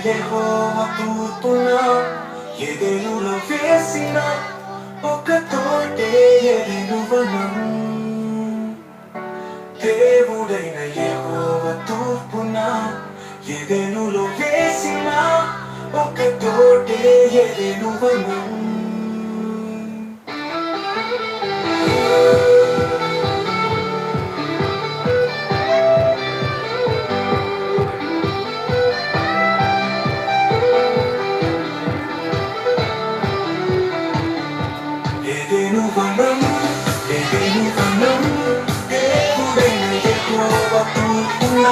యెహోవా తూర్పున ఎదెనులో వేసిన ఒక తోటే ఎదెను వనం. దేవుడైన యెహోవా తూర్పున ఎదెనులో వేసిన ఒక తోటే ఎదెను వనం. ఎదెను వనం, ఎదెను వనం, దేవుడైన యెహోవా తూర్పున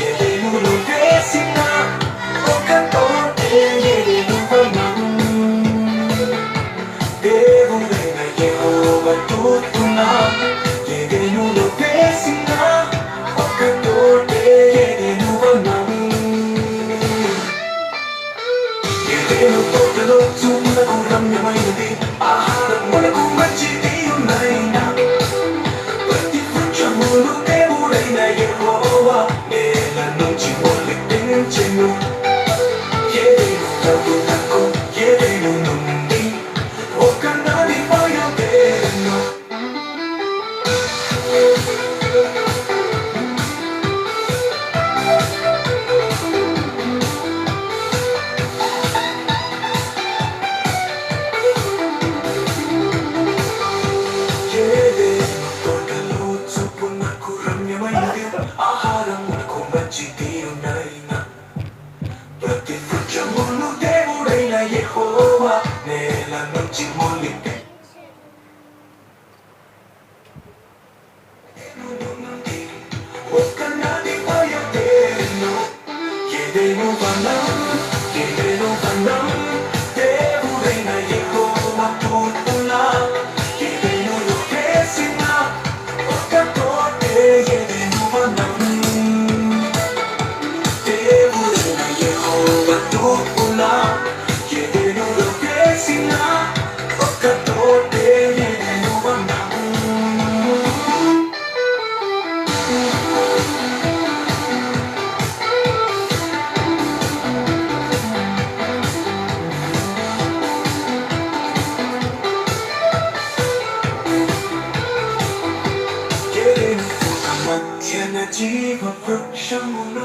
ఎదెనులో వేసిన ఒక తోటే ఎదెను వనం. దేవుడైన యెహోవా తూర్పున ఎదెనులో వేసిన ఒక తోటే ఎదెను వనం. ఎదెను తోటలో చూపునకు రమ్యమైనది, ఆహారం మనకు మంచిది ఉన్నైనా. ప్రతి వృక్షమును దేవుడైన యెహోవా నేల నుంచి మొలిపించెను. ఎదెను ప్రభువునకు ఎదెను నుండి ఒక నది బయలుదేరెను. తోటలో చూపునకు రమ్యమైనది, ఆహారం మనకు మంచిది ఉన్నైనా. ప్రతి వృక్షమును దేవుడైన యెహోవా నేల నుంచి మొలిపెను. ఒక నది బయలుదేరెను. ఎదెను వనం, ఎదెను వనం, దేవుడైన యెహోవా తూర్పున ఎదెనులో వేసిన ఒక తోటే ఎదెను వనం. దేవుడైన యెహోవా తూర్పున ఎదెనులో వేసిన ఒక తోటే ఎదెను వనం. మధ్యన జీవ వృక్షమును,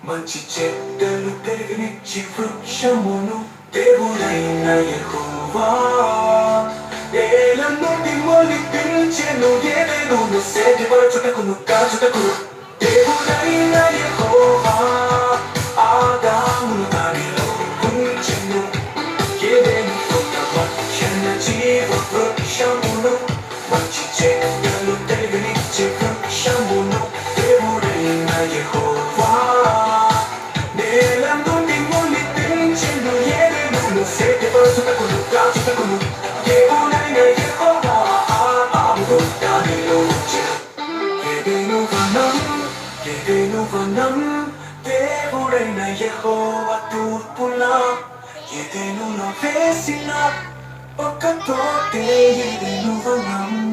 మంచి చెడ్డలు తెలివినిచ్చి వృక్షమును, దేవుడైన యెహోవా నేల నుండి మొలిపించెను. ఎదెనును సేద్యపరచుటకును కాచుటకును దేవుడైన యెహోవా ఆదామును దానిలో ఉంచెను. ఎదెను తోట మధ్యన జీవ వృక్షమును, మంచి చెడ్డలు తెలివినిచ్చి వృక్షమును, దేవుడైన యెహోవా నేల నుండి మొలిపించెను. ఎదెనును సేద్యపరచుటకును కాచుటకును దేవుడైన యెహోవా ఆదామును దానిలో ఉంచెను. ఎదెను వనం, ఎదెను వనం, దేవుడైన యెహోవా తూర్పున ఎదెనులో వేసిన ఒక తోటే ఎదెను వనం.